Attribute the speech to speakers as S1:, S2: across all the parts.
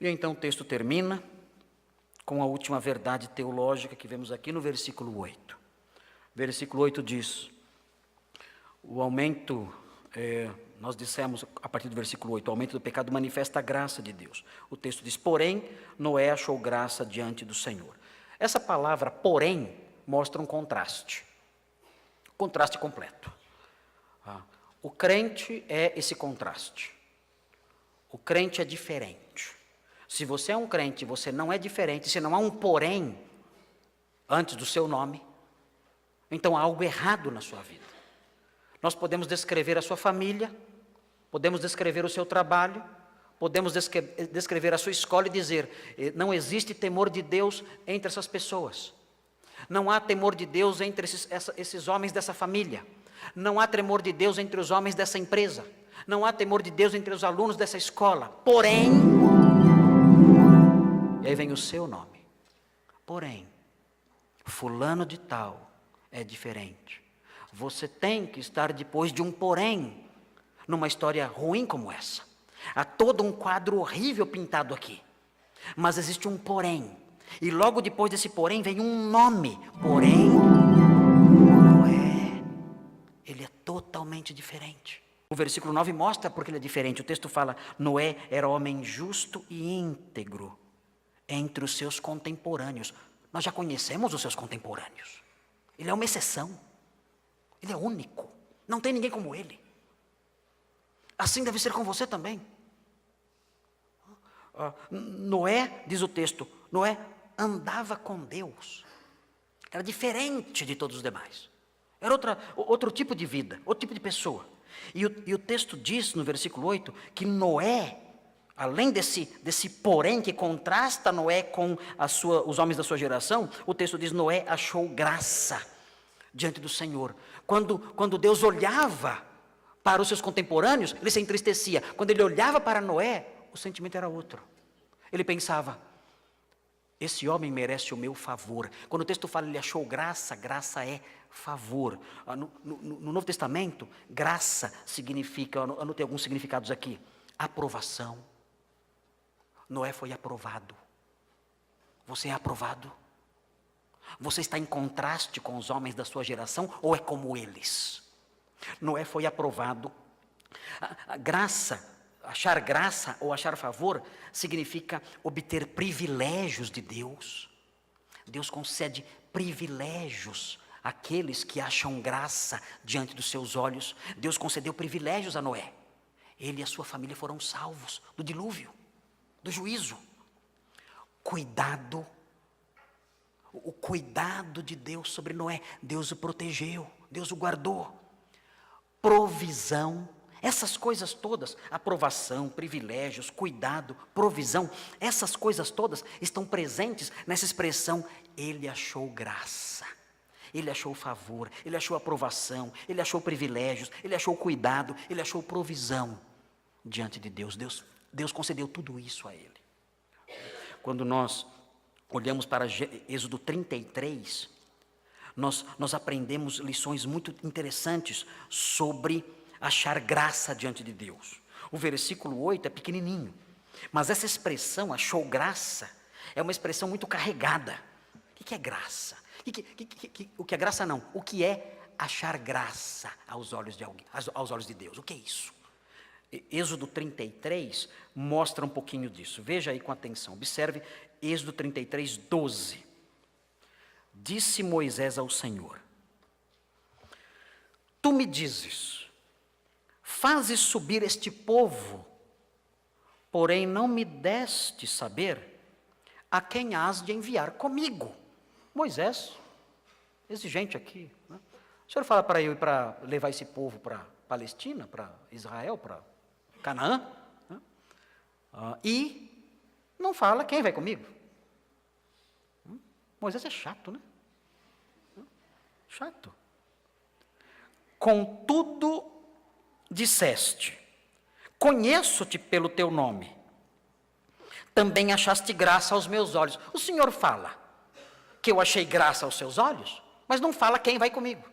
S1: E então o texto termina com a última verdade teológica que vemos aqui no versículo 8. Versículo 8 diz, o aumento, nós dissemos a partir do versículo 8, o aumento do pecado manifesta a graça de Deus. O texto diz, porém, Noé achou graça diante do Senhor. Essa palavra, porém, mostra um contraste completo. O crente é esse contraste. O crente é diferente. Se você é um crente, você não é diferente, se não há um porém antes do seu nome, então há algo errado na sua vida. Nós podemos descrever a sua família, podemos descrever o seu trabalho, podemos descrever a sua escola e dizer, não existe temor de Deus entre essas pessoas. Não há temor de Deus entre esses homens dessa família. Não há temor de Deus entre os homens dessa empresa. Não há temor de Deus entre os alunos dessa escola. Porém, e aí vem o seu nome. Porém, fulano de tal é diferente. Você tem que estar depois de um porém, numa história ruim como essa. Há todo um quadro horrível pintado aqui. Mas existe um porém. E logo depois desse porém vem um nome. Porém, Noé, ele é totalmente diferente. O versículo 9 mostra porque ele é diferente. O texto fala, Noé era homem justo e íntegro entre os seus contemporâneos. Nós já conhecemos os seus contemporâneos. Ele é uma exceção. Ele é único. Não tem ninguém como ele. Assim deve ser com você também. Noé, diz o texto, Noé andava com Deus. Era diferente de todos os demais. Era outro tipo de vida, outro tipo de pessoa. E o texto diz no versículo 8 que Noé, além desse porém que contrasta Noé com os homens da sua geração, o texto diz, Noé achou graça diante do Senhor. Quando Deus olhava para os seus contemporâneos, ele se entristecia. Quando ele olhava para Noé, o sentimento era outro. Ele pensava, esse homem merece o meu favor. Quando o texto fala, ele achou graça, graça é favor. No Novo Testamento, graça significa, eu anotei alguns significados aqui, aprovação. Noé foi aprovado. Você é aprovado? Você está em contraste com os homens da sua geração ou é como eles? Noé foi aprovado. A graça, achar graça ou achar favor, significa obter privilégios de Deus. Deus concede privilégios àqueles que acham graça diante dos seus olhos. Deus concedeu privilégios a Noé. Ele e a sua família foram salvos do dilúvio, do juízo. Cuidado. O cuidado de Deus sobre Noé. Deus o protegeu, Deus o guardou. Provisão. Essas coisas todas, aprovação, privilégios, cuidado, provisão, essas coisas todas estão presentes nessa expressão, ele achou graça, ele achou favor, ele achou aprovação, ele achou privilégios, ele achou cuidado, ele achou provisão diante de Deus. Deus concedeu tudo isso a ele. Quando nós olhamos para Êxodo 33, nós aprendemos lições muito interessantes sobre achar graça diante de Deus. O versículo 8 é pequenininho, mas essa expressão, achou graça, é uma expressão muito carregada. O que é graça? O que é graça não, o que é achar graça aos olhos de alguém, aos olhos de Deus? O que é isso? Êxodo 33 mostra um pouquinho disso. Veja aí com atenção, observe Êxodo 33, 12. Disse Moisés ao Senhor, tu me dizes, fazes subir este povo, porém não me deste saber a quem hás de enviar comigo. Moisés, exigente aqui, né? O senhor fala para eu ir para levar esse povo para Palestina, para Israel, para Canaã, né? E não fala quem vai comigo. Moisés é chato, né? Chato. Contudo, disseste, conheço-te pelo teu nome, também achaste graça aos meus olhos. O Senhor fala que eu achei graça aos seus olhos, mas não fala quem vai comigo.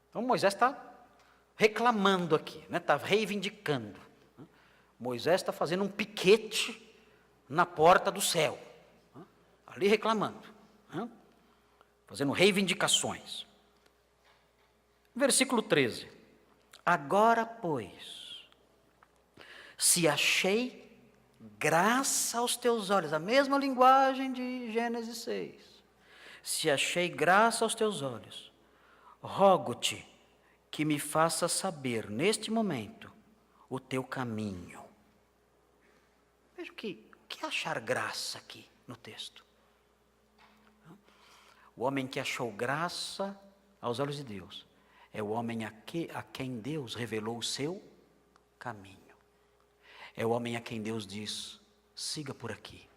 S1: Então Moisés está reclamando aqui, né? Está reivindicando. Moisés está fazendo um piquete na porta do céu, ali reclamando, fazendo reivindicações. Versículo 13. Agora, pois, se achei graça aos teus olhos, a mesma linguagem de Gênesis 6. Se achei graça aos teus olhos, rogo-te que me faça saber, neste momento, o teu caminho. Veja o que é achar graça aqui no texto. O homem que achou graça aos olhos de Deus é o homem a quem Deus revelou o seu caminho. É o homem a quem Deus diz, siga por aqui,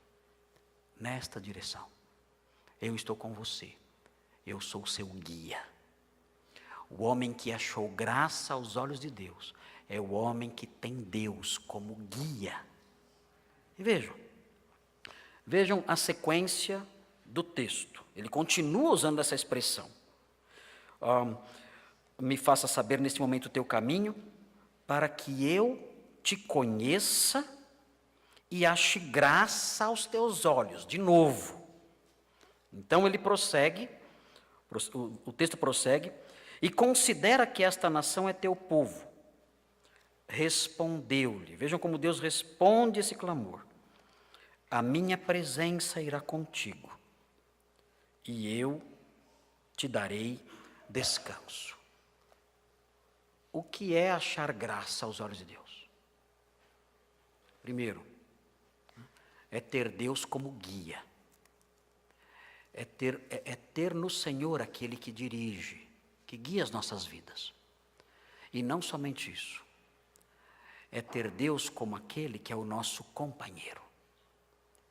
S1: nesta direção. Eu estou com você, eu sou o seu guia. O homem que achou graça aos olhos de Deus é o homem que tem Deus como guia. E vejam a sequência do texto. Ele continua usando essa expressão. Me faça saber neste momento o teu caminho, para que eu te conheça e ache graça aos teus olhos. De novo. Então ele prossegue, o texto prossegue, e considera que esta nação é teu povo. Respondeu-lhe, vejam como Deus responde esse clamor. A minha presença irá contigo, e eu te darei descanso. O que é achar graça aos olhos de Deus? Primeiro, é ter Deus como guia. É ter no Senhor aquele que dirige, que guia as nossas vidas. E não somente isso. É ter Deus como aquele que é o nosso companheiro,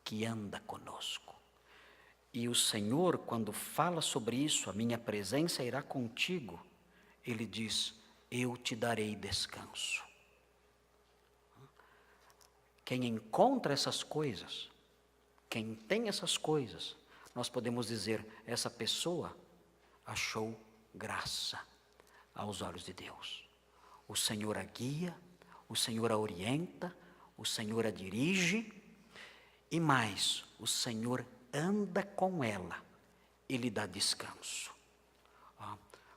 S1: que anda conosco. E o Senhor, quando fala sobre isso, a minha presença irá contigo, Ele diz, eu te darei descanso. Quem encontra essas coisas, quem tem essas coisas, nós podemos dizer, essa pessoa achou graça aos olhos de Deus. O Senhor a guia, o Senhor a orienta, o Senhor a dirige, e mais, o Senhor anda com ela e lhe dá descanso.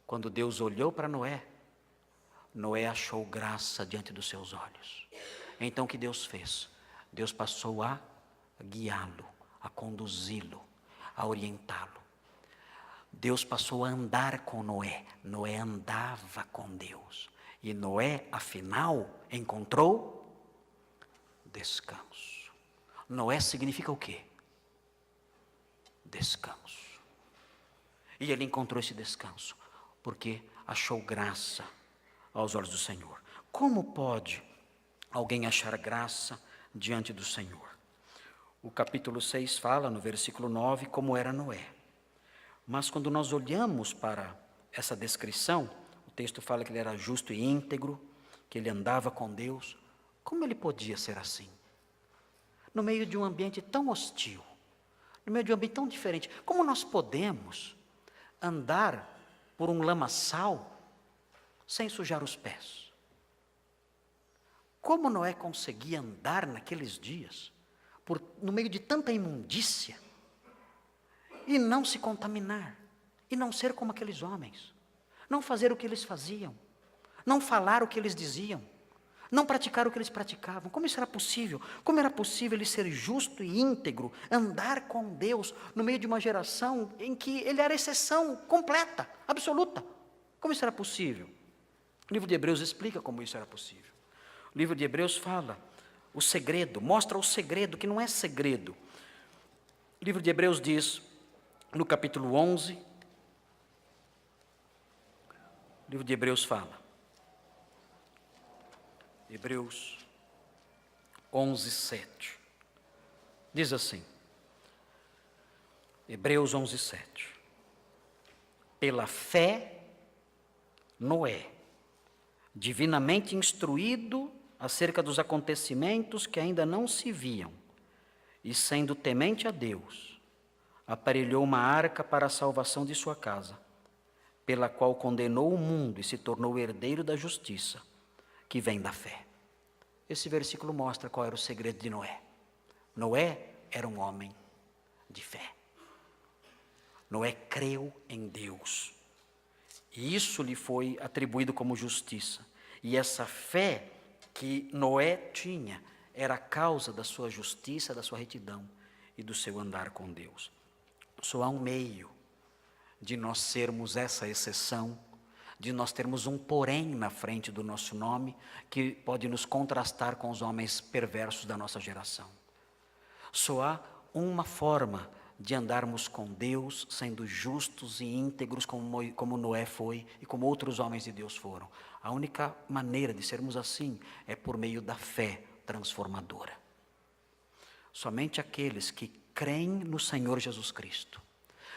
S1: Quando Deus olhou para Noé, Noé achou graça diante dos seus olhos. Então o que Deus fez? Deus passou a guiá-lo, a conduzi-lo, a orientá-lo. Deus passou a andar com Noé. Noé andava com Deus. E Noé, afinal, encontrou descanso. Noé significa o quê? Descanso. E ele encontrou esse descanso, porque achou graça aos olhos do Senhor. Como pode alguém achar graça diante do Senhor? O capítulo 6 fala, no versículo 9, como era Noé. Mas quando nós olhamos para essa descrição, o texto fala que ele era justo e íntegro, que ele andava com Deus. Como ele podia ser assim? No meio de um ambiente tão hostil, no meio de um ambiente tão diferente, como nós podemos andar por um lamaçal sem sujar os pés? Como Noé conseguia andar naqueles dias, no meio de tanta imundícia, e não se contaminar, e não ser como aqueles homens, não fazer o que eles faziam, não falar o que eles diziam, não praticar o que eles praticavam? Como isso era possível? Como era possível ele ser justo e íntegro, andar com Deus no meio de uma geração em que ele era exceção completa, absoluta? Como isso era possível? O livro de Hebreus explica como isso era possível. O livro de Hebreus fala o segredo, mostra o segredo, que não é segredo. O livro de Hebreus diz, no capítulo 11, o livro de Hebreus fala, Hebreus 11, 7, diz assim, Hebreus 11, 7, pela fé, Noé, divinamente instruído acerca dos acontecimentos que ainda não se viam, e sendo temente a Deus, aparelhou uma arca para a salvação de sua casa, pela qual condenou o mundo e se tornou herdeiro da justiça, que vem da fé. Esse versículo mostra qual era o segredo de Noé. Noé era um homem de fé. Noé creu em Deus. E isso lhe foi atribuído como justiça. E essa fé que Noé tinha era a causa da sua justiça, da sua retidão e do seu andar com Deus. Só há um meio de nós sermos essa exceção, de nós termos um porém na frente do nosso nome, que pode nos contrastar com os homens perversos da nossa geração. Só há uma forma de andarmos com Deus, sendo justos e íntegros como Noé foi e como outros homens de Deus foram. A única maneira de sermos assim é por meio da fé transformadora. Somente aqueles que creem no Senhor Jesus Cristo,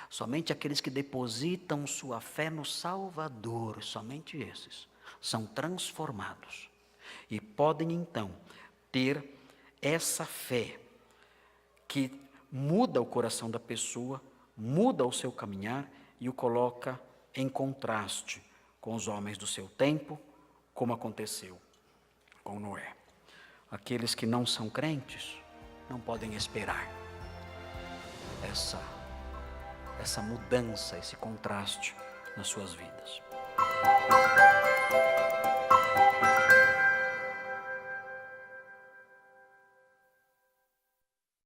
S1: somente aqueles que depositam sua fé no Salvador, somente esses são transformados e podem então ter essa fé que muda o coração da pessoa, muda o seu caminhar e o coloca em contraste com os homens do seu tempo, como aconteceu com Noé. Aqueles que não são crentes não podem esperar essa mudança, esse contraste nas suas vidas.